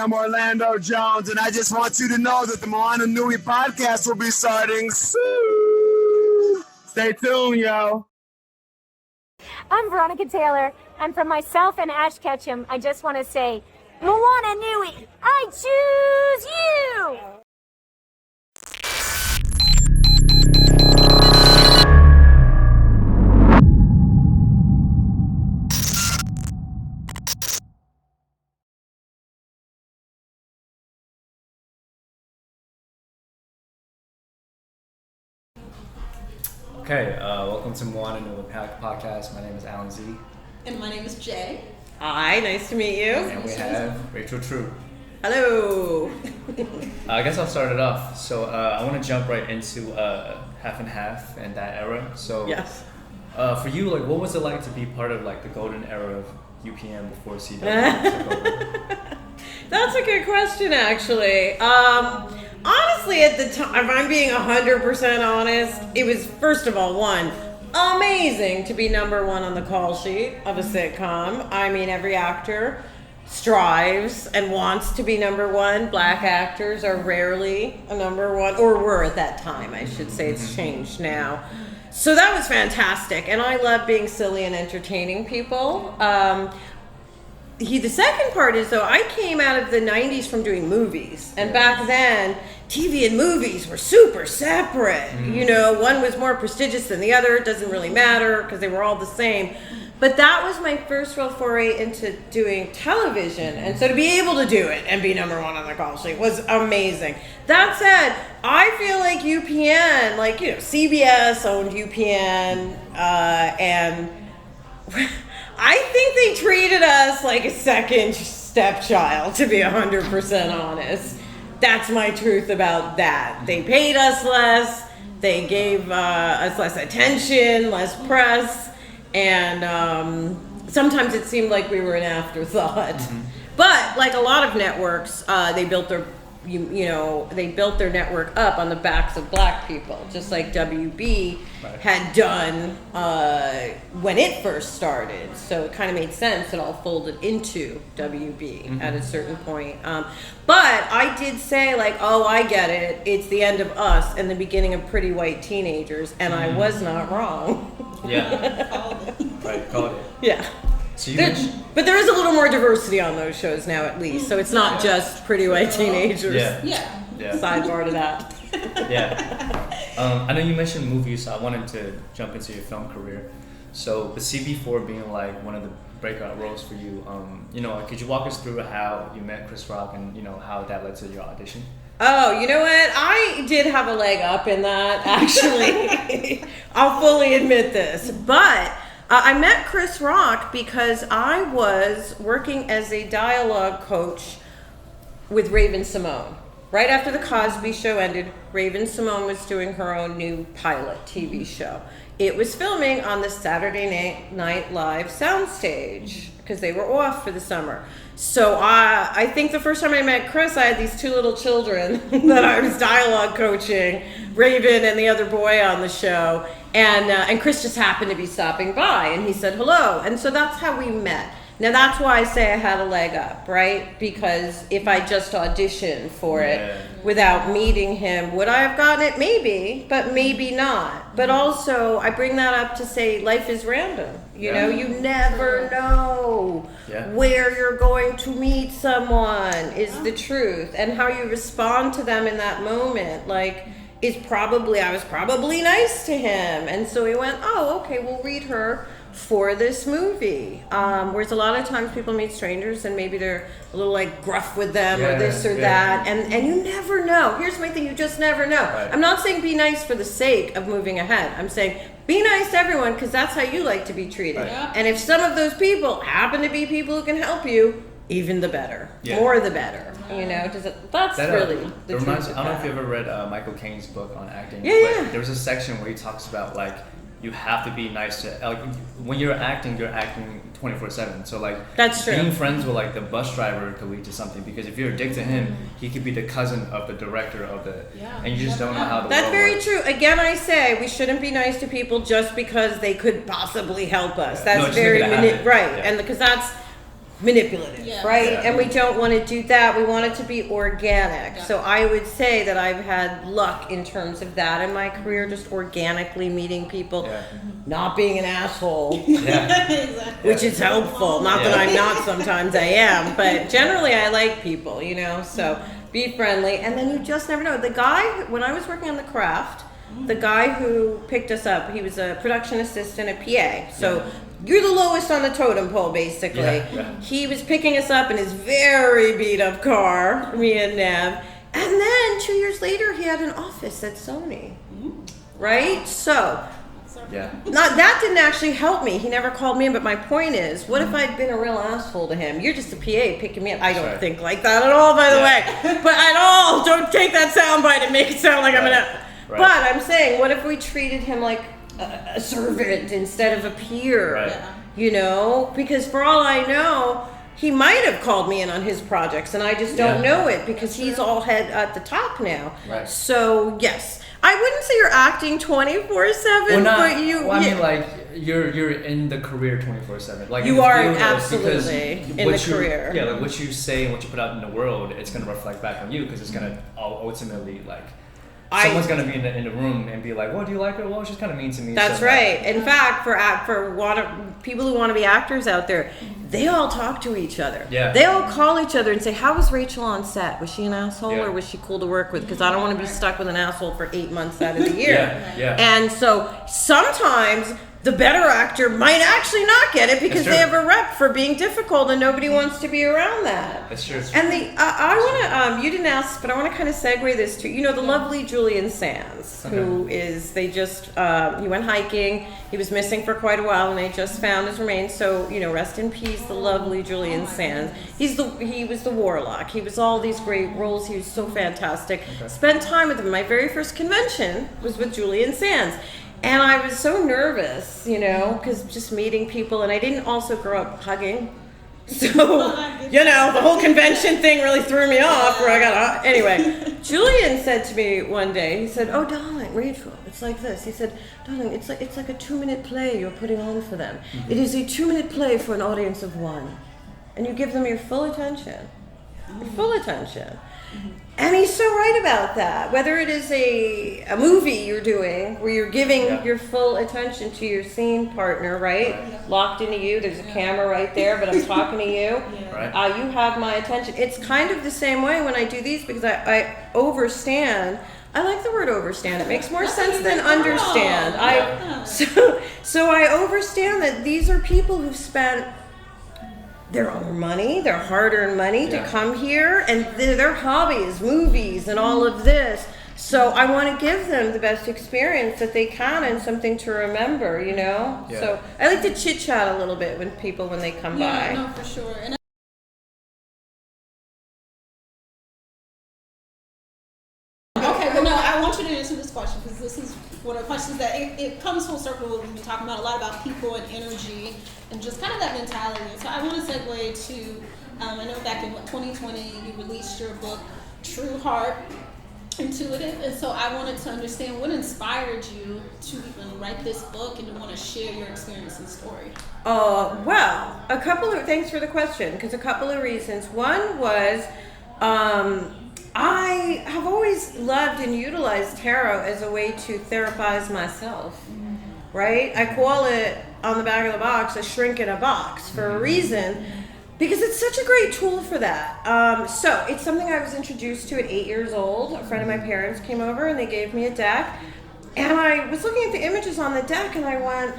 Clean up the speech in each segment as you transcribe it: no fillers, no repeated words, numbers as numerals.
I'm Orlando Jones, and I just want you to know that the Moana Nui Podcast will be starting soon. Stay tuned, yo. I'm Veronica Taylor, and from myself and Ash Ketchum, I just want to say, Moana Nui, I choose you! Okay, welcome to Moana Nui Podcast. My name is Alan Z. And my name is Jay. Hi, nice to meet you. And we have Rachel True. Hello. I guess I'll start it off. So I want to jump right into Half and Half and that era. So yes. For you, like, what was it like to be part of like the golden era of UPN before CW took over? That's a good question, actually. Honestly, at the time, if I'm being 100% honest, it was, first of all, one, amazing to be number one on the call sheet of a sitcom. I mean, every actor strives and wants to be number one. Black actors are rarely a number one, or were at that time, I should say. It's changed now. So that was fantastic, and I love being silly and entertaining people. The second part is, though, I came out of the 90s from doing movies, and back then, TV and movies were super separate. You know, one was more prestigious than the other. It doesn't really matter because they were all the same. But that was my first real foray into doing television. And so to be able to do it and be number one on the call sheet was amazing. That said, I feel like UPN, like, you know, CBS owned UPN, and I think they treated us like a second stepchild, to be 100% honest. That's my truth about that. They paid us less, they gave us less attention, less press, and sometimes it seemed like we were an afterthought. But like a lot of networks, they built their they built their network up on the backs of black people, just like WB had done when it first started. So it kind of made sense. It all folded into WB at a certain point. But I did say, like, oh, I get it. It's the end of Us and the beginning of Pretty White Teenagers, and I was not wrong. Yeah. Right, called it. Yeah. So But there is a little more diversity on those shows now, at least. So it's not just Pretty White Teenagers. Yeah. Sidebar to that. Yeah. I know you mentioned movies, so I wanted to jump into your film career. So the CB4 being like one of the breakout roles for you, you know, could you walk us through how you met Chris Rock and, you know, how that led to your audition? Oh, you know what? I did have a leg up in that, actually. I'll fully admit this. But I met Chris Rock because I was working as a dialogue coach with Raven Simone. Right after the Cosby Show ended, Raven Simone was doing her own new pilot TV show. It was filming on the Saturday Night Live soundstage because they were off for the summer. So I think the first time I met Chris, I had these two little children that I was dialogue coaching, Raven and the other boy on the show. And Chris just happened to be stopping by, and he said hello. And so that's how we met. Now that's why I say I had a leg up, right? Because if I just auditioned for it without meeting him, would I have gotten it? Maybe, but maybe not. But also, I bring that up to say life is random. You know, you never know where you're going to meet someone is the truth. And how you respond to them in that moment, like, I was probably nice to him. And so he went, oh, okay, we'll read her for this movie. Whereas a lot of times people meet strangers and maybe they're a little like gruff with them or this or that. And you never know. Here's my thing, you just never know. Right. I'm not saying be nice for the sake of moving ahead. I'm saying be nice to everyone because that's how you like to be treated. Right. And if some of those people happen to be people who can help you, even the better. More the better. You know, that's really the truth. I don't know if you ever read Michael Caine's book on acting. Yeah. There was a section where he talks about like you have to be nice to, like, when you're acting 24/7. So like that's true. Being friends with like the bus driver could lead to something, because if you're a dick to him, he could be the cousin of the director of the, and you just don't know how the That's world very works. true. Again, I say we shouldn't be nice to people just because they could possibly help us. That's very right, and because that's manipulative, Yeah. right? Yeah. And we don't want to do that. We want it to be organic. Yeah. So I would say that I've had luck in terms of that in my career, just organically meeting people, Yeah. not being an asshole, Yeah. Exactly. which is helpful. Not that I'm not, sometimes I am, but generally I like people, you know, so be friendly. And then you just never know. The guy, when I was working on The Craft, the guy who picked us up, he was a production assistant at PA. So you're the lowest on the totem pole, basically. Yeah. He was picking us up in his very beat up car, me and Nev. And then 2 years later, he had an office at Sony. Right? So, Yeah. that didn't actually help me. He never called me in, but my point is, what if I'd been a real asshole to him? You're just a PA picking me up. I don't Right. think like that at all, by the way. But at all, don't take that soundbite and make it sound like I'm Right. gonna. Right. But I'm saying, what if we treated him like a servant instead of a peer? Right. Yeah. You know, because for all I know, he might have called me in on his projects, and I just don't Yeah. know it because he's all head at the top now. Right. So yes, I wouldn't say you're acting 24/7, Well, not, but you. well, I yeah. mean, like you're in the career 24/7. Like You in the are field, absolutely because in what the you- career. Yeah, like what you say and what you put out in the world, it's gonna reflect back on you because it's gonna ultimately like. Someone's gonna be in the room and be like, "Well, do you like her? Well, she's kind of mean to me." That's so right. In fact, for people who want to be actors out there, they all talk to each other. Yeah. They all call each other and say, "How was Rachel on set? Was she an asshole Yeah. or was she cool to work with?" Because I don't want to be stuck with an asshole for 8 months out of the year. Yeah, yeah. And so sometimes the better actor might actually not get it because That's they true. have a rep for being difficult and nobody wants to be around that. That's true. And I want to, you didn't ask, but I want to kind of segue this to, the lovely Julian Sands, who is, he went hiking, he was missing for quite a while, and they just found his remains, so, rest in peace, the lovely Julian Sands. He was the warlock, he was all these great roles, he was so fantastic. Spent time with him. My very first convention was with Julian Sands. And I was so nervous, because just meeting people, and I didn't also grow up hugging. So, the whole convention thing really threw me off where I got, anyway. Julian said to me one day, he said, "Oh, darling, Rachel, it's like this." He said, "Darling, it's like a 2-minute play you're putting on for them. Mm-hmm. It is a 2-minute play for an audience of 1. And you give them your full attention. Your full attention." And he's so right about that. Whether it is a movie you're doing where you're giving your full attention to your scene partner, right? Locked into you, there's a camera right there, but I'm talking to you. Right. You have my attention. It's kind of the same way when I do these because I overstand. I like the word overstand. It makes more sense than understand. So I overstand that these are people who've spent their own money, their hard-earned money to come here, and their hobby is movies and all of this. So I want to give them the best experience that they can and something to remember, Yeah. So I like to chit-chat a little bit when they come by. No, for sure. And okay, well, no, I want you to answer this question because this is one of the questions that it comes full circle. We've been talking about a lot about people and energy and just kind of that mentality. So I want to segue to, I know back in 2020 you released your book, True Heart, Intuitive, and so I wanted to understand what inspired you to even write this book and to want to share your experience and story. Well, thanks for the question, because a couple of reasons. One was, I have always loved and utilized tarot as a way to therapize myself, right? I call it on the back of the box a shrink in a box for a reason, because it's such a great tool for that. So it's something I was introduced to at 8 years old. A friend of my parents came over and they gave me a deck, and I was looking at the images on the deck and I went,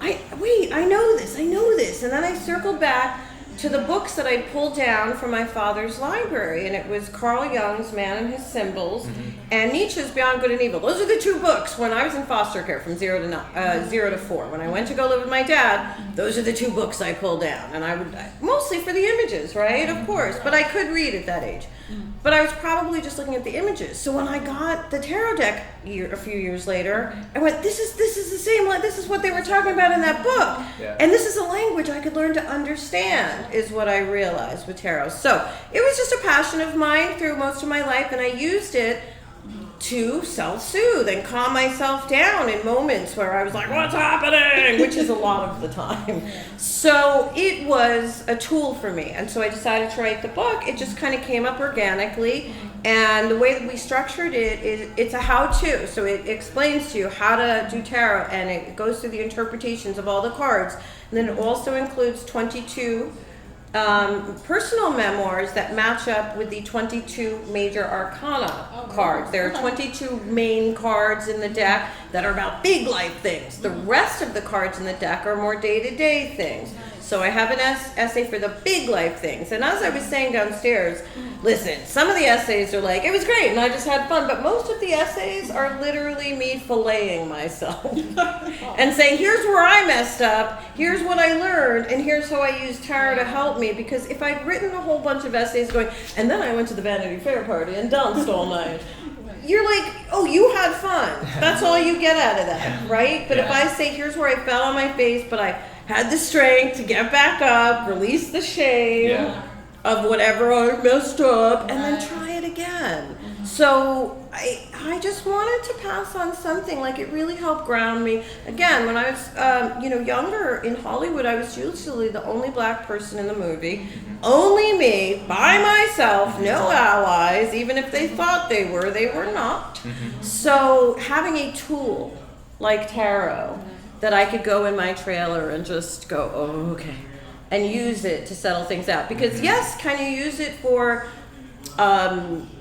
I know this. And then I circled back to the books that I pulled down from my father's library, and it was Carl Jung's Man and His Symbols and Nietzsche's Beyond Good and Evil. Those are the two books when I was in foster care from 0 to 4. When I went to go live with my dad, those are the two books I pulled down, and I would mostly for the images, right? Of course, but I could read at that age. But I was probably just looking at the images. So when I got the tarot deck a few years later, I went, this is the same. This is what they were talking about in that book, and this is a language I could learn to understand. Is what I realized with tarot. So it was just a passion of mine through most of my life, and I used it to self-soothe and calm myself down in moments where I was like, what's happening? Which is a lot of the time. So it was a tool for me. And so I decided to write the book. It just kind of came up organically. And the way that we structured it is it's a how-to. So it explains to you how to do tarot, and it goes through the interpretations of all the cards. And then it also includes 22 personal memoirs that match up with the 22 major arcana cards. There are 22 main cards in the deck that are about big life things. The rest of the cards in the deck are more day-to-day things. So I have an essay for the big life things. And as I was saying downstairs, listen, some of the essays are like, it was great and I just had fun, but most of the essays are literally me filleting myself and saying, here's where I messed up, here's what I learned, and here's how I used tarot to help me. Because if I'd written a whole bunch of essays going, and then I went to the Vanity Fair party and danced all night, you're like, oh, you had fun. That's all you get out of that, right? But if I say, here's where I fell on my face, but I had the strength to get back up, release the shame of whatever I messed up, and then try it again. So I just wanted to pass on something, like it really helped ground me. Again, when I was younger in Hollywood, I was usually the only black person in the movie. Only me, by myself, no allies. Even if they thought they were not. So having a tool like tarot that I could go in my trailer and just go, oh, okay, and use it to settle things out. Because yes, can you use it for,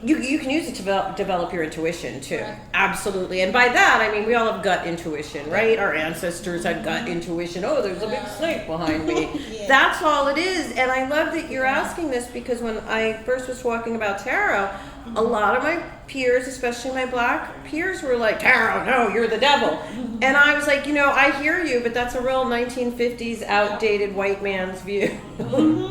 you can use it to develop your intuition too. Absolutely. And by that, I mean, we all have gut intuition, right? Our ancestors had gut intuition. Oh, there's a big snake behind me. That's all it is. And I love that you're asking this, because when I first was talking about tarot, a lot of my peers, especially my black peers, were like, tarot, no, you're the devil. And I was like, I hear you, but that's a real 1950s outdated white man's view.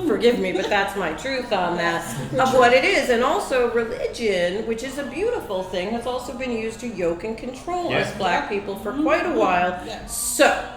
Forgive me, but that's my truth on that, of what it is. And also religion, which is a beautiful thing, has also been used to yoke and control us black people for quite a while. So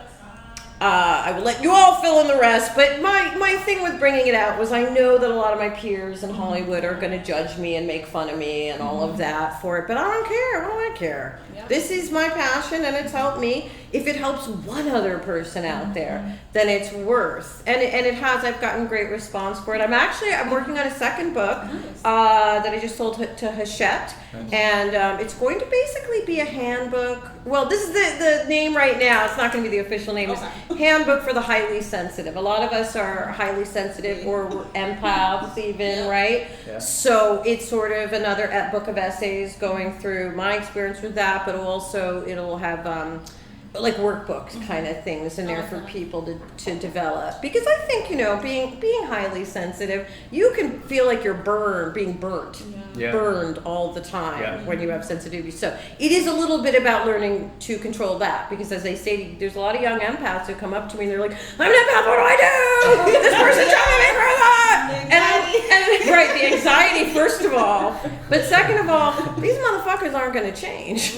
I will let you all fill in the rest, but my thing with bringing it out was I know that a lot of my peers in Hollywood are going to judge me and make fun of me and all of that for it, but I don't care. What do I care? This is my passion, and it's helped me. If it helps one other person out there, then it's worth. And it has. I've gotten great response for it. I'm working on a second book that I just sold to Hachette, and it's going to basically be a handbook. Well, this is the name right now. It's not going to be the official name. It's Handbook for the Highly Sensitive. A lot of us are highly sensitive, or we're empaths even, right? So it's sort of another book of essays going through my experience with that, but also it'll have like workbooks kind of things in there for people to develop. Because I think, being highly sensitive, you can feel like you're being burned all the time when you have sensitivity. So it is a little bit about learning to control that, because as they say, there's a lot of young empaths who come up to me and they're like, I'm an empath, what do I do? This person's trying to make me and right, the anxiety first of all, but second of all, these motherfuckers aren't going to change.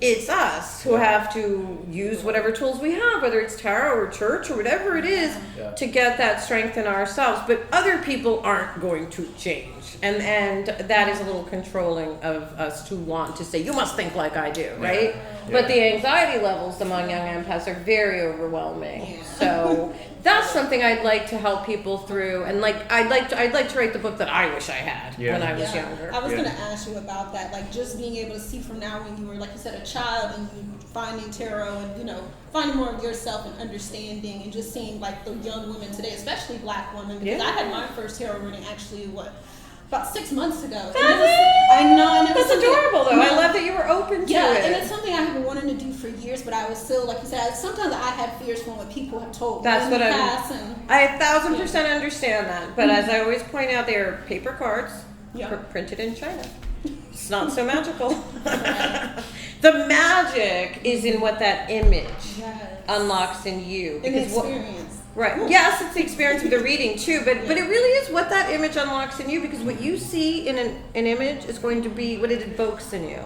It's us who have to use whatever tools we have, whether it's tarot or church or whatever it is, to get that strength in ourselves. But other people aren't going to change. And that is a little controlling of us to want to say, you must think like I do, right? But the anxiety levels among young empaths are very overwhelming. So that's something I'd like to help people through. And I'd like to write the book that I wish I had when I was younger. I was going to ask you about that, like just being able to see from now when you were, like you said, a child, and you finding tarot and finding more of yourself and understanding, and just seeing like the young women today, especially black women, because I had my first tarot reading actually about 6 months ago. I know, and that's adorable though. I love that you were open to it. Yeah, and it's something I have been wanting to do for years, but I was still, like you said, sometimes I had fears from what people have told me. That's what I 1,000% understand that. But as I always point out, they are paper cards printed in China. It's not so magical. The magic is in what that image unlocks in you. In the experience. Right. Yes, it's the experience of the reading too, but it really is what that image unlocks in you, because what you see in an image is going to be what it evokes in you.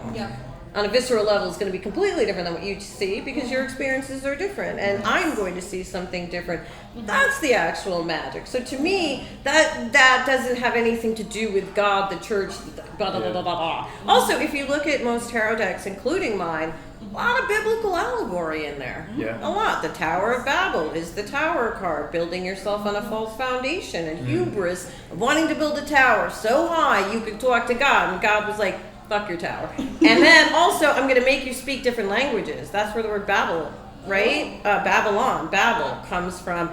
on a visceral level is going to be completely different than what you see because your experiences are different, and I'm going to see something different. That's the actual magic. So to me, that doesn't have anything to do with God, the church, blah, blah, blah, blah, blah. Also, if you look at most tarot decks, including mine, a lot of biblical allegory in there. Yeah. A lot. The Tower of Babel is the tower card, building yourself on a false foundation, and hubris of wanting to build a tower so high you could talk to God, and God was like, fuck your tower. And then also, I'm going to make you speak different languages. That's where the word Babel, right? Babel comes from,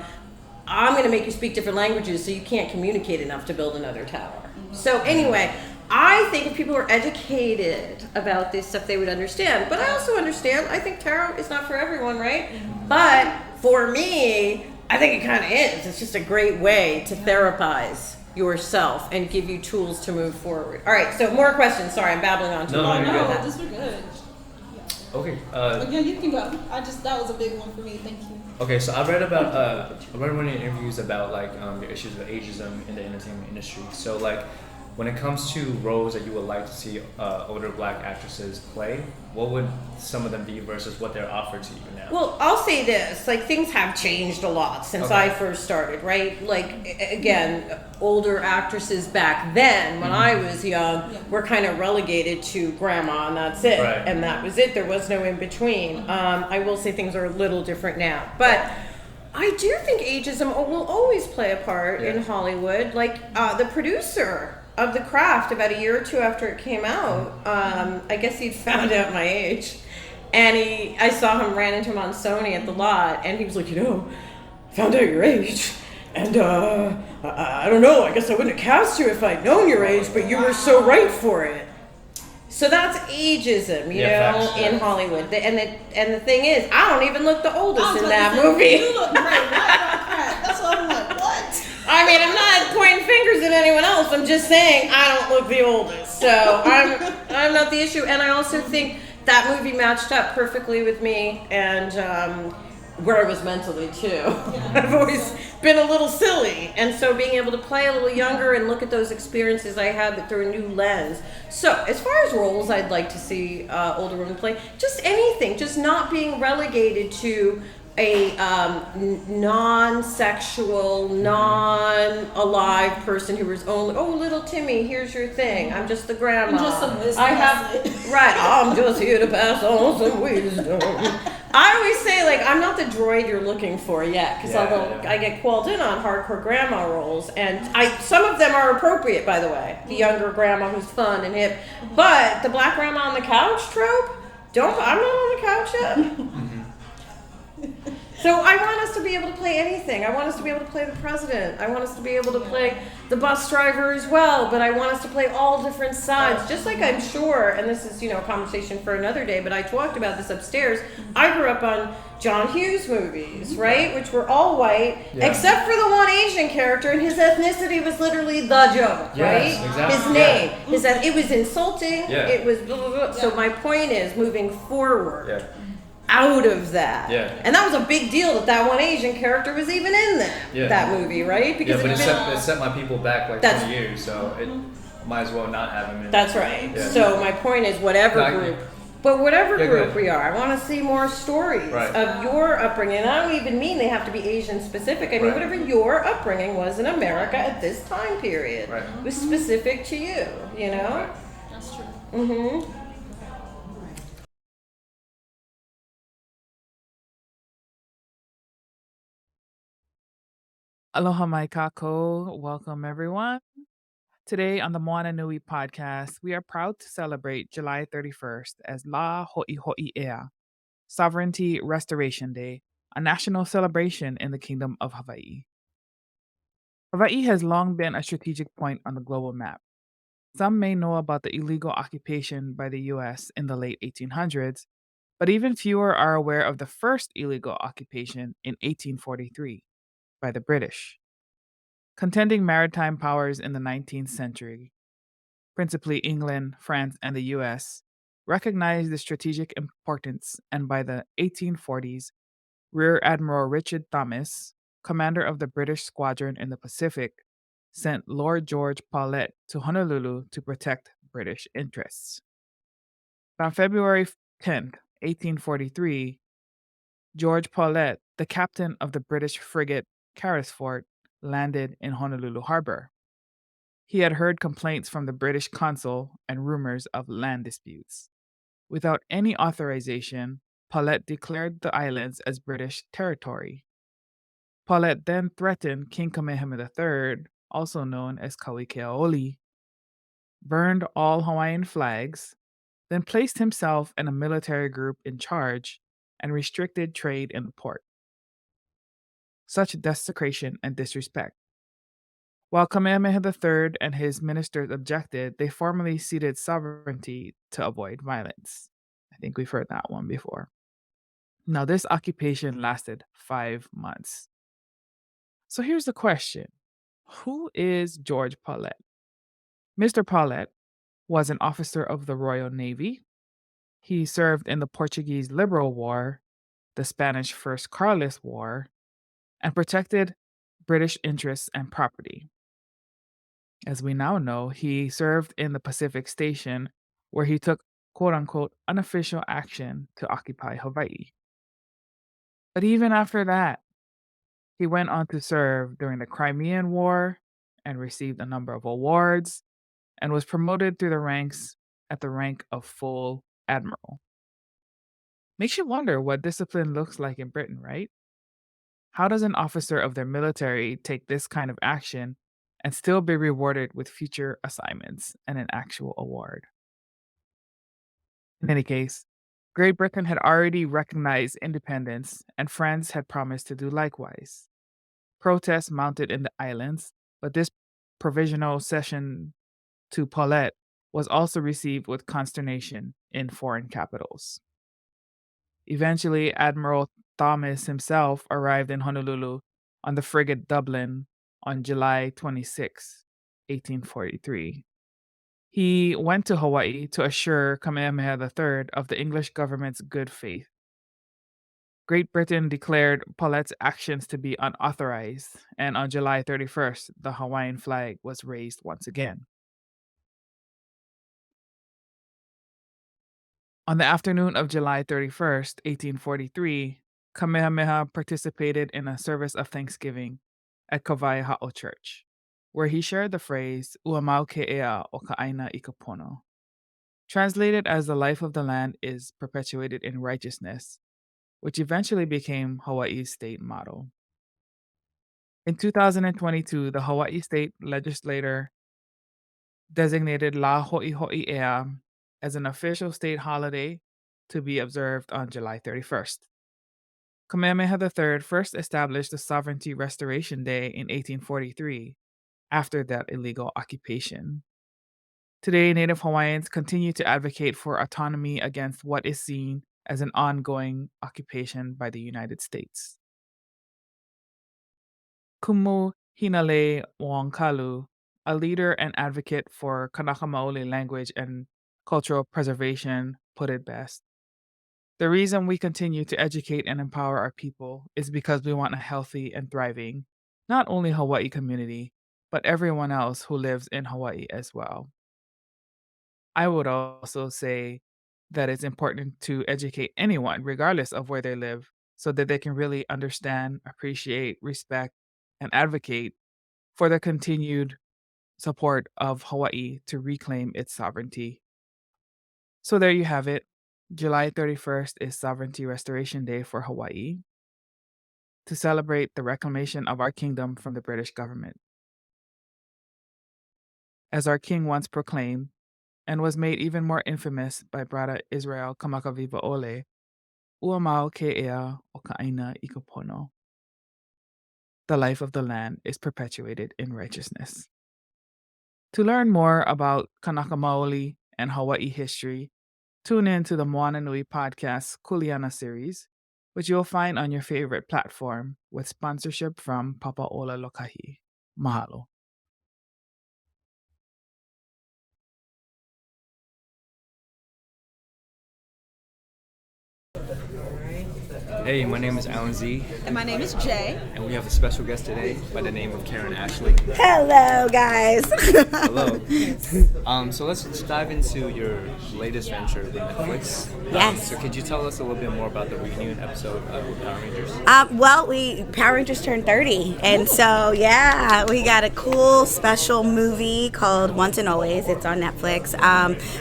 I'm going to make you speak different languages so you can't communicate enough to build another tower. So anyway, I think if people were educated about this stuff, they would understand. But I also understand, I think tarot is not for everyone, right? But for me, I think it kind of is. It's just a great way to therapize yourself and give you tools to move forward. All right, so more questions. Sorry, I'm babbling on too long. No, this was good. Okay. Yeah, you can go. That was a big one for me. Thank you. Okay, so I read one of your interviews about like your issues with ageism in the entertainment industry. So like, when it comes to roles that you would like to see older Black actresses play, what would some of them be versus what they're offered to you now? Well, I'll say this, like things have changed a lot since I first started, right? Like, again, older actresses back then, when I was young, were kind of relegated to grandma and that's it. Right. And that was it, there was no in between. I will say things are a little different now. But I do think ageism will always play a part in Hollywood. Like, the producer of The Craft, about a year or two after it came out, I guess he'd found out my age, and I saw him, ran into him on Sony at the lot, and he was like, found out your age, and I don't know, I guess I wouldn't have cast you if I'd known your age, but you were so right for it. So that's ageism, you know, in Hollywood. And the thing is, I don't even look the oldest in that movie. You look great. That's what I'm like, what? I mean, I'm not pointing fingers at anyone else. I'm just saying I don't look the oldest. So I'm not the issue. And I also think that movie matched up perfectly with me and where I was mentally too. Yeah. I've always been a little silly. And so being able to play a little younger and look at those experiences I had but through a new lens. So as far as roles I'd like to see older women play, just anything, just not being relegated to a non-sexual, non-alive person who was only, little Timmy, here's your thing. I'm just the grandma. I'm just some wisdom. I'm just here to pass on some wisdom. I always say, like, I'm not the droid you're looking for yet, because I get called in on hardcore grandma roles, and some of them are appropriate, by the way. The younger grandma who's fun and hip, but the Black grandma on the couch trope, I'm not on the couch yet. So I want us to be able to play anything. I want us to be able to play the president. I want us to be able to play the bus driver as well, but I want us to play all different sides. Just like I'm sure, and this is, a conversation for another day, but I talked about this upstairs. I grew up on John Hughes movies, right? Which were all white, except for the one Asian character, and his ethnicity was literally the joke, right? Exactly. His name. It was insulting. Yeah. It was blah, blah, blah. So my point is, moving forward, out of that. Yeah. And that was a big deal that one Asian character was even in that movie, right? Because it set my people back like 20 years, so it might as well not have him in. That's right. Yeah. So my point is, whatever group we are, I want to see more stories of your upbringing. And I don't even mean they have to be Asian specific. I mean, whatever your upbringing was in America at this time period was specific to you, Right. That's true. Mm-hmm. Aloha mai kako. Welcome, everyone. Today on the Moana Nui Podcast, we are proud to celebrate July 31st as La Ho'i Ho'i Ea, Sovereignty Restoration Day, a national celebration in the Kingdom of Hawaii. Hawaii has long been a strategic point on the global map. Some may know about the illegal occupation by the U.S. in the late 1800s, but even fewer are aware of the first illegal occupation in 1843. By the British. Contending maritime powers in the 19th century, principally England, France, and the US, recognized the strategic importance, and by the 1840s, Rear Admiral Richard Thomas, commander of the British squadron in the Pacific, sent Lord George Paulet to Honolulu to protect British interests. On February 10th, 1843, George Paulet, the captain of the British frigate Carrisford, landed in Honolulu Harbor. He had heard complaints from the British consul and rumors of land disputes. Without any authorization, Paulet declared the islands as British territory. Paulet then threatened King Kamehameha III, also known as Kauikeaoli, burned all Hawaiian flags, then placed himself and a military group in charge and restricted trade in the port. Such desecration and disrespect. While Kamehameha III and his ministers objected, they formally ceded sovereignty to avoid violence. I think we've heard that one before. Now, this occupation lasted 5 months. So here's the question. Who is George Paulet? Mr. Paulet was an officer of the Royal Navy. He served in the Portuguese Liberal War, the Spanish First Carlist War, and protected British interests and property. As we now know, he served in the Pacific Station, where he took quote-unquote unofficial action to occupy Hawaii. But even after that, he went on to serve during the Crimean War and received a number of awards and was promoted through the ranks at the rank of full admiral. Makes you wonder what discipline looks like in Britain, right? How does an officer of their military take this kind of action and still be rewarded with future assignments and an actual award? In any case, Great Britain had already recognized independence, and France had promised to do likewise. Protests mounted in the islands, but this provisional cession to Paulet was also received with consternation in foreign capitals. Eventually, Admiral Thomas himself arrived in Honolulu on the frigate Dublin on July 26, 1843. He went to Hawaii to assure Kamehameha III of the English government's good faith. Great Britain declared Paulet's actions to be unauthorized, and on July 31st, the Hawaiian flag was raised once again. On the afternoon of July 31st, 1843, Kamehameha participated in a service of thanksgiving at Kawaiahao Church, where he shared the phrase, "Uamau ke ea o ka'aina i ka pono." Translated as "the life of the land is perpetuated in righteousness," which eventually became Hawaii's state motto. In 2022, the Hawaii State Legislature designated La Ho'iho'i Ea as an official state holiday to be observed on July 31st. Kamehameha III first established the Sovereignty Restoration Day in 1843, after that illegal occupation. Today, Native Hawaiians continue to advocate for autonomy against what is seen as an ongoing occupation by the United States. Kumu Hinale Wongkalu, a leader and advocate for Kanaka Maoli language and cultural preservation, put it best. The reason we continue to educate and empower our people is because we want a healthy and thriving, not only Hawaii community, but everyone else who lives in Hawaii as well. I would also say that it's important to educate anyone, regardless of where they live, so that they can really understand, appreciate, respect, and advocate for the continued support of Hawaii to reclaim its sovereignty. So there you have it. July 31st is Sovereignty Restoration Day for Hawaii, to celebrate the reclamation of our kingdom from the British government. As our king once proclaimed, and was made even more infamous by Brother Israel Kamakawiwo'ole, "Uamau ke ea o ka'aina i ka pono." The life of the land is perpetuated in righteousness. To learn more about Kanaka Maoli and Hawaii history, tune in to the Moana Nui Podcast Kuleana series, which you'll find on your favorite platform with sponsorship from Papaola Lokahi. Mahalo. Hey, my name is Alan Z. And my name is Jay. And we have a special guest today by the name of Karan Ashley. Hello, guys. Hello. So let's dive into your latest venture with Netflix. Yes. So could you tell us a little bit more about the reunion episode of Power Rangers? Power Rangers turned 30, and so we got a cool special movie called Once and Always. It's on Netflix.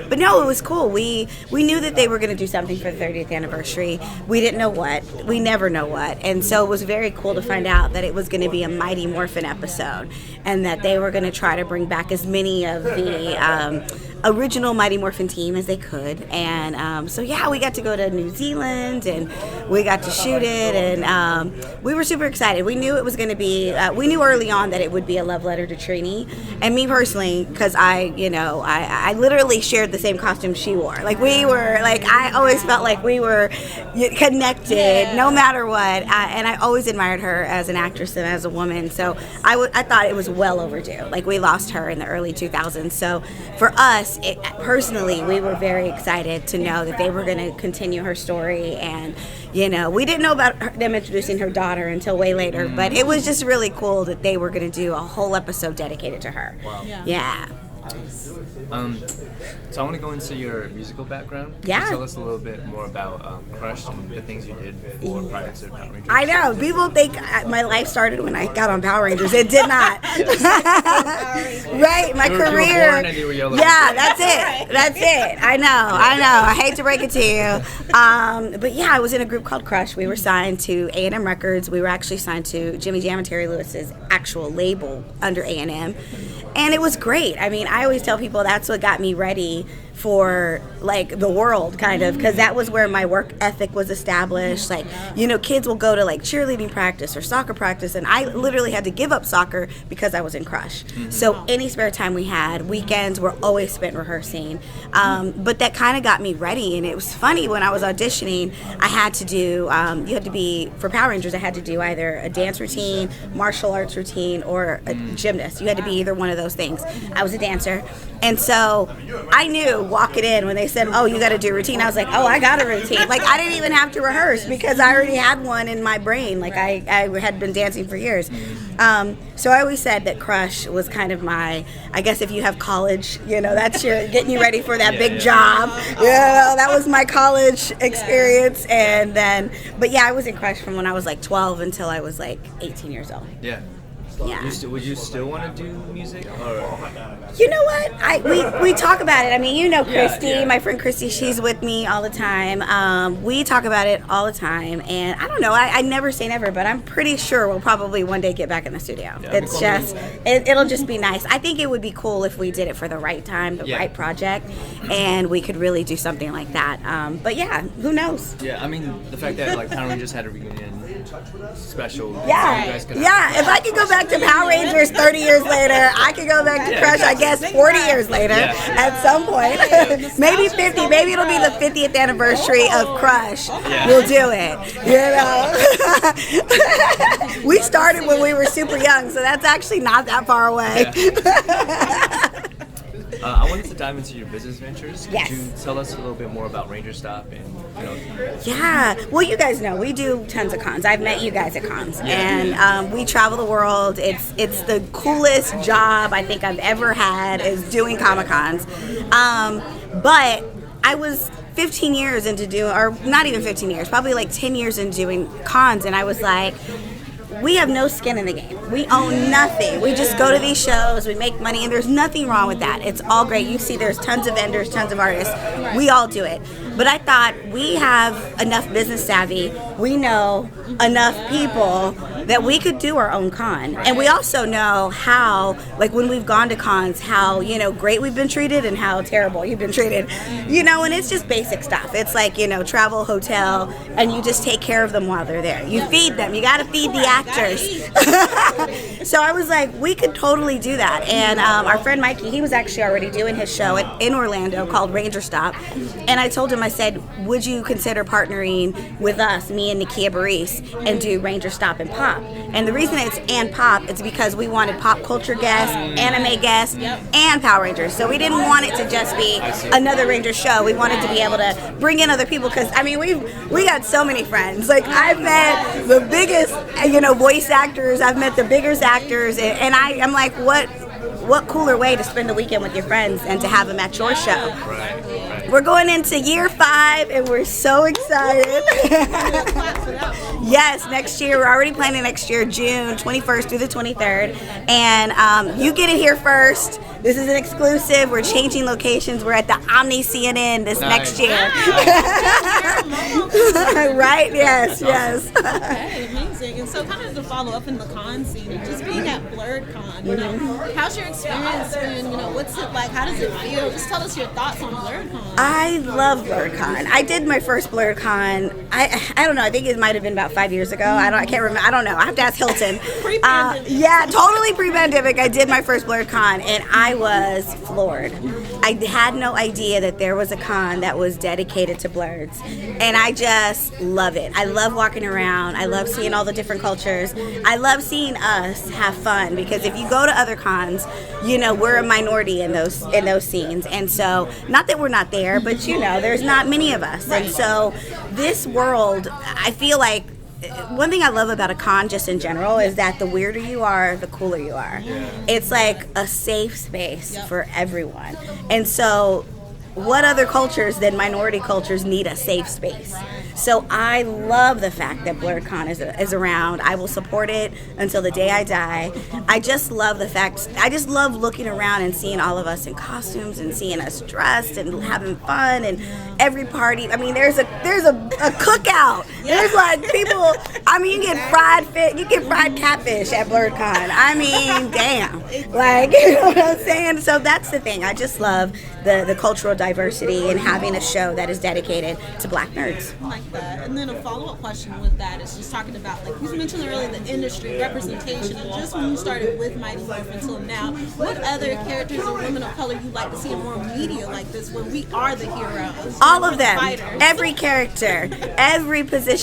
But no, it was cool. We knew that they were going to do something for the 30th anniversary. We didn't know what. We never know what. And so it was very cool to find out that it was going to be a Mighty Morphin episode, and that they were going to try to bring back as many of the original Mighty Morphin team as they could. And we got to go to New Zealand, and we got to shoot it, and we were super excited. We knew it was going to be, we knew early on that it would be a love letter to Trini, and me personally, because I literally shared the same costume she wore. Like, we were, I always felt like we were connected no matter what, and I always admired her as an actress and as a woman, so I thought it was well overdue. Like, we lost her in the early 2000s, so for us, personally, we were very excited to know that they were going to continue her story, and we didn't know about them introducing her daughter until way later, but it was just really cool that they were going to do a whole episode dedicated to her. Wow. Yeah. So I want to go into your musical background. Yeah. Can you tell us a little bit more about Crush and the things you did before prior to Power Rangers? I know. People think my life started when I got on Power Rangers. It did not. Right, my career. You were born and you were yellow. Yeah, that's it. That's it. I know. I hate to break it to you. But yeah, I was in a group called Crush. We were signed to A&M Records. We were actually signed to Jimmy Jam and Terry Lewis's actual label under A&M. And it was great. I mean, I always tell people that's what got me ready for the world, kind of, because that was where my work ethic was established. Kids will go to cheerleading practice or soccer practice, and I literally had to give up soccer because I was in Crush. So any spare time we had, weekends were always spent rehearsing. But that kind of got me ready, and it was funny when I was auditioning. I had to do for Power Rangers, I had to do either a dance routine, martial arts routine, or a gymnast. You had to be either one of those things. I was a dancer, and so I knew walking in when they said, "Oh, you got to do a routine," I was like, "Oh, I got a routine." I didn't even have to rehearse because I already had one in my brain. I had been dancing for years. So I always said that Crush was kind of my, I guess if you have college, that's your getting you ready for that big job. That was my college experience. And then, I was in Crush from when I was 12 until I was 18 years old. Yeah. Yeah. Would you still want to do music? Or? You know what? We talk about it. I mean, Christy, my friend Christy, she's with me all the time. We talk about it all the time. And I don't know, I never say never, but I'm pretty sure we'll probably one day get back in the studio. Yeah, it's just, it'll just be nice. I think it would be cool if we did it for the right time, the right project, and we could really do something like that. But yeah, who knows? Yeah, I mean, the fact that Power Rangers had a reunion special. Yeah, you guys could if I could go back to Power Rangers 30 years later, I could go back to Crush, I guess, 40 years later at some point. Maybe 50. Maybe it'll be the 50th anniversary of Crush. We'll do it. We started when we were super young, so that's actually not that far away. I wanted to dive into your business ventures. Yes. Could you tell us a little bit more about Ranger Stop and Yeah. Well, you guys know we do tons of cons. I've met you guys at cons, and we travel the world. It's the coolest job I think I've ever had is doing Comic-Cons. But I was 15 years into doing, or not even 15 years, probably 10 years into doing cons, and I was like, we have no skin in the game. We own nothing. We just go to these shows, we make money, and there's nothing wrong with that. It's all great. You see there's tons of vendors, tons of artists. We all do it. But I thought we have enough business savvy, we know enough people that we could do our own con. And we also know how, when we've gone to cons, how, great we've been treated and how terrible you've been treated. And it's just basic stuff. It's travel, hotel, and you just take care of them while they're there. You feed them. You got to feed the actors. So I was like, we could totally do that. And our friend Mikey, he was actually already doing his show in Orlando called Ranger Stop. And I told him, I said, would you consider partnering with us, me and Nakia Baris, and do Ranger Stop and Pop? pop. And the reason it's and pop, it's because we wanted pop culture guests, anime guests, and Power Rangers. So we didn't want it to just be another Ranger show. We wanted to be able to bring in other people because, I mean, we got so many friends. Like, I've met the biggest, voice actors. I've met the biggest actors. And I'm like, what cooler way to spend the weekend with your friends and to have them at your show? Right. We're going into year 5 and we're so excited. Yes, next year. We're already planning next year, June 21st through the 23rd. And you get it here first. This is an exclusive. We're changing locations. We're at the Omni CNN this next year. Right? Yes. Okay, amazing. And so kind of to follow up in the con scene, just being at BlerDCon, how's your experience been? What's it like? How does it feel? Just tell us your thoughts on BlerDCon. I love BlerDCon. I did my first BlerDCon. I don't know. I think it might have been about 5 years ago. I can't remember. I don't know. I have to ask Hilton. Pre-pandemic. Yeah, totally pre-pandemic. I did my first BlerDCon, and I was floored. I had no idea that there was a con that was dedicated to Blerds, and I just love it. I love walking around. I love seeing all the different cultures. I love seeing us have fun because if you go to other cons, we're a minority in those scenes, and so not that we're not there, but there's not many of us, and so this world, I feel like. One thing I love about a con just in general is that the weirder you are, the cooler you are. It's like a safe space for everyone. And so what other cultures than minority cultures need a safe space? So I love the fact that BlerDCon is around. I will support it until the day I die. I just love the fact, I just love looking around and seeing all of us in costumes and seeing us dressed and having fun and every party. I mean, there's a cookout. There's like people, I mean, you get fried catfish at BlerDCon. I mean, damn. Like, you know what I'm saying? So that's the thing. I just love the cultural diversity and having a show that is dedicated to Black nerds. Like that. And then a follow-up question with that is just talking about, like you mentioned earlier, the industry representation, and just when you started with Mighty Morphin until now, what other characters or women of color you like to see in more media like this, where we are the heroes? All of them. Fighters. Every character, every position.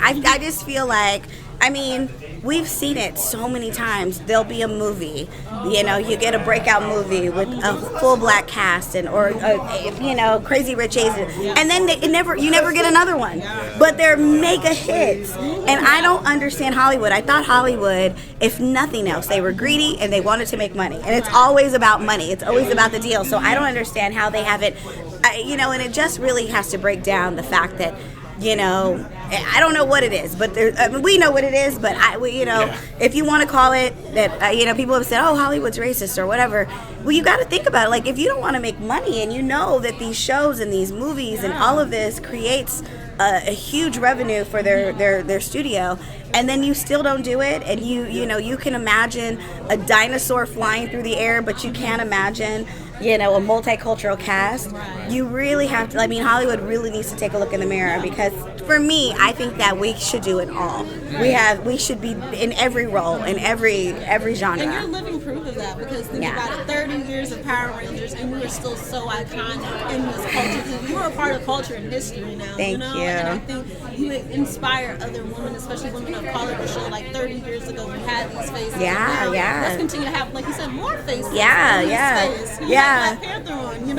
I just feel like, I mean, we've seen it so many times. There'll be a movie, you get a breakout movie with a full Black cast or Crazy Rich Asians, and then you never get another one. But they're mega hits, and I don't understand Hollywood. I thought Hollywood, if nothing else, they were greedy and they wanted to make money, and it's always about money. It's always about the deal. So I don't understand how they have it, and it just really has to break down the fact that. I don't know what it is, but we know what it is. But if you want to call it that, people have said, "Oh, Hollywood's racist" or whatever. Well, you got to think about it. Like, if you don't want to make money, and that these shows and these movies and all of this creates a huge revenue for their studio, and then you still don't do it, and you can imagine a dinosaur flying through the air, but you can't imagine. A multicultural cast. You really have to. I mean, Hollywood really needs to take a look in the mirror because, for me, I think that we should do it all. We should be in every role, in every genre. And you're living proof of that because think about it. 30 years of Power Rangers, and you are still so iconic in this culture. You are a part of culture and history now. Thank you. And I think you inspire other women, especially women of color, to show like 30 years ago we had these faces. Yeah. Let's continue to have, like you said, more faces. Yeah. Black Panther on, so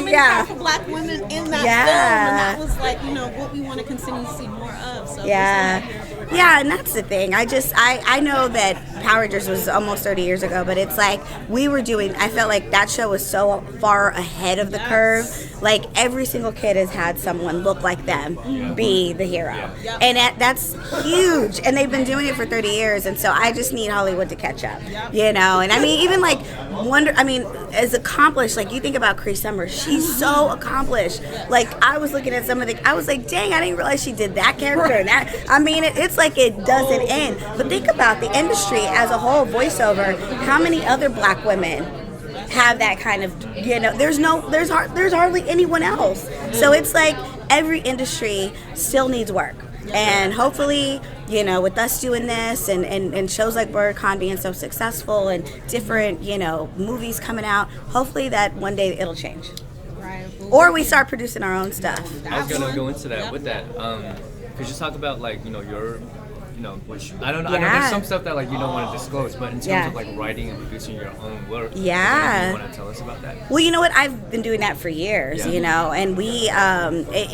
many powerful Black women in that film, and that was like, what we want to continue to see more of. So and that's the thing. I know that Power Rangers was almost 30 years ago, but it's like I felt like that show was so far ahead of the curve. Like, every single kid has had someone look like them be the hero. And that's huge. And they've been doing it for 30 years, and so I just need Hollywood to catch up. And I mean, even like as accomplished, like you think about Cree Summer, she's so accomplished. Like, I was looking at I was like, dang, I didn't realize she did that character and that. I mean, it's like it doesn't end. But think about the industry as a whole, voiceover. How many other Black women have that kind of, there's hardly anyone else. So it's like every industry still needs work. And hopefully, with us doing this and shows like BlerDCon being so successful and different, movies coming out, hopefully that one day it'll change. Right. Or we start producing our own stuff. I was going to go into that with that. Could you talk about, like, your which I don't know. I know there's some stuff that like you don't want to disclose, but in terms of like writing and producing your own work, you want to tell us about that? Well, you know what? I've been doing that for years, and we.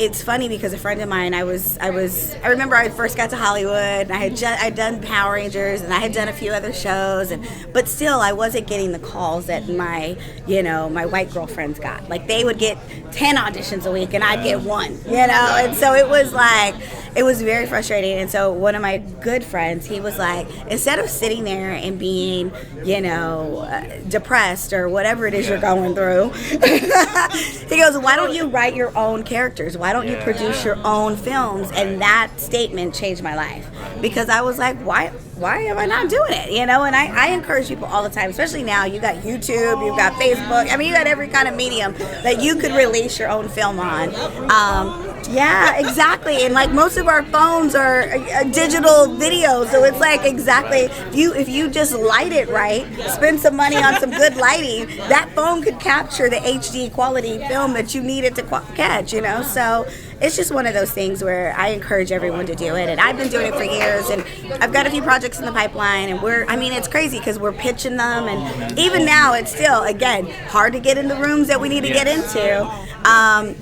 It's funny because a friend of mine, I remember I first got to Hollywood, and I'd done Power Rangers, and I had done a few other shows, but still I wasn't getting the calls that my white girlfriends got. Like they would get 10 auditions a week, and I'd get one, and so it was very frustrating. And so one of my good friends, he was like, instead of sitting there and being, depressed or whatever it is you're going through, he goes, why don't you write your own characters? Why don't you produce your own films? And that statement changed my life, because I was like, why am I not doing it? And I encourage people all the time, especially now. You got YouTube, you've got Facebook. I mean, you got every kind of medium that you could release your own film on. Yeah, exactly. And like most of our phones are digital videos, so it's like exactly if you just light it right, spend some money on some good lighting, that phone could capture the HD quality film that you needed to catch. So it's just one of those things where I encourage everyone to do it, and I've been doing it for years, and I've got a few projects in the pipeline, and it's crazy because we're pitching them, and even now it's still, again, hard to get in the rooms that we need to get into,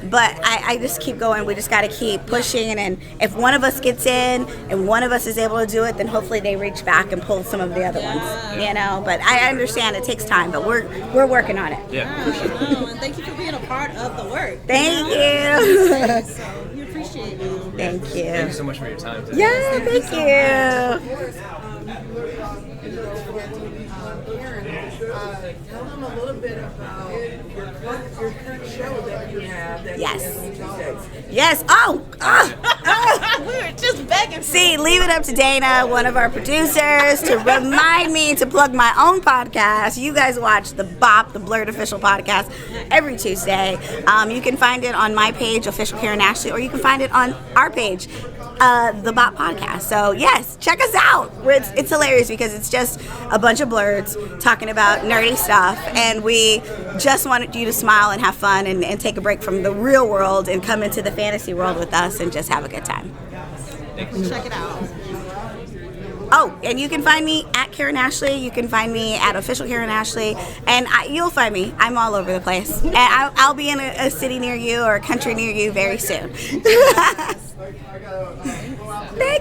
but I just keep going. We just got to keep pushing, and if one of us gets in and one of us is able to do it, then hopefully they reach back and pull some of the other ones, but I understand it takes time, but we're working on it. Yeah, for sure. And thank you for being a part of the work. Thank you. So we appreciate you. Thank you. Thank you so much for your time today. Yeah, thank you. Tell them a little bit about your current show that you have. Yes. Oh. We were just begging. See, leave it up to Dana, one of our producers, to remind me to plug my own podcast. You guys watch the BOP, the Blurred Official Podcast, every Tuesday. You can find it on my page, Official Karan Ashley, or you can find it on our page, the BOP Podcast. So yes, check us out. It's hilarious because it's just a bunch of blurs talking about nerdy stuff, and we just wanted you to smile and have fun and take a break from the real world and come into the fantasy world with us and just have a good time. Check it out. Oh, and you can find me at Karan Ashley. You can find me at Official Karan Ashley, and you'll find me. I'm all over the place, and I'll be in a city near you or a country near you very soon. Thank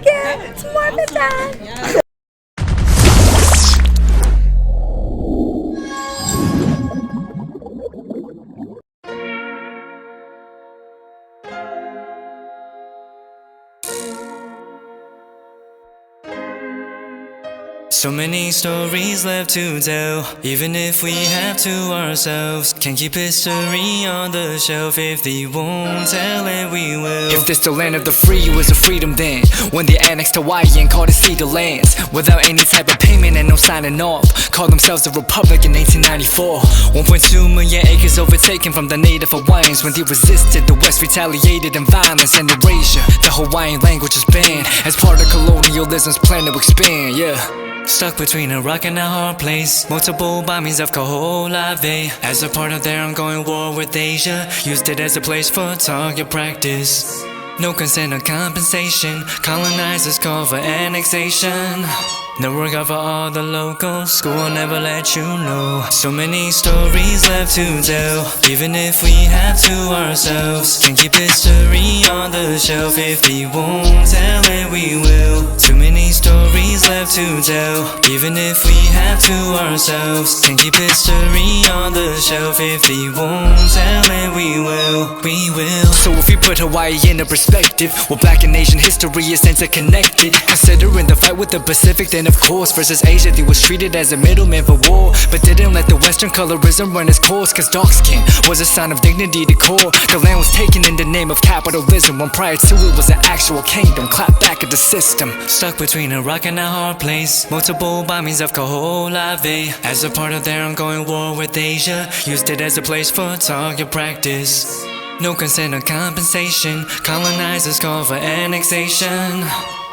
you. It's more than time. So many stories left to tell, even if we have to ourselves. Can't keep history on the shelf. If they won't tell it, we will. If this the land of the free, it was a freedom then, when they annexed Hawaii and called it Cedar Lands, without any type of payment and no signing off. Called themselves a republic in 1894. 1.2 million acres overtaken from the native Hawaiians. When they resisted, the West retaliated in violence and erasure. The Hawaiian language was banned as part of colonialism's plan to expand, Stuck between a rock and a hard place. Multiple bombings of Kaho'olawe as a part of their ongoing war with Asia. Used it as a place for target practice. No consent or compensation. Colonizers call for annexation. No work out for all the locals. School will never let you know. So many stories left to tell, even if we have to ourselves. Can't keep history on the shelf. If they won't tell it, we will. Too many stories left to tell, even if we have to ourselves. Can't keep history on the shelf. If they won't tell it, we will. We will. So if we put Hawaii into perspective, well, Black and Asian history is interconnected. Considering the fight with the Pacific, then of course versus Asia, they was treated as a middleman for war, but didn't let the Western colorism run its course. Cause dark skin was a sign of dignity to core. The land was taken in the name of capitalism, when prior to it was an actual kingdom. Clap back at the system. Stuck between a rock and a hard place. Multiple bombings of Kaho'olawe as a part of their ongoing war with Asia. Used it as a place for target practice. No consent or compensation. Colonizers call for annexation.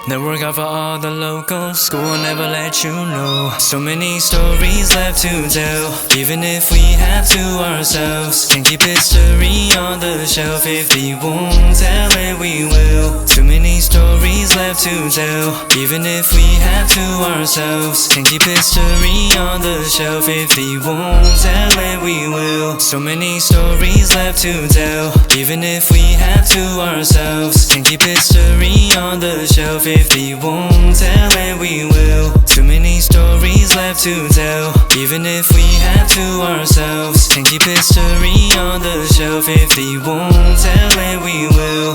Network out for all the locals. School will never let you know. So many stories left to tell. Even if we have to ourselves, can't keep history on the shelf. If they won't tell it, we will. Too many stories left to tell. Even if we have to ourselves, can't keep history on the shelf. If they won't tell it, we will. So many stories left to tell. Even if we have to ourselves, can't keep history on the shelf. If they won't tell it, we will. Too many stories left to tell. Even if we have to ourselves, can't keep history on the shelf. If they won't tell it, we will.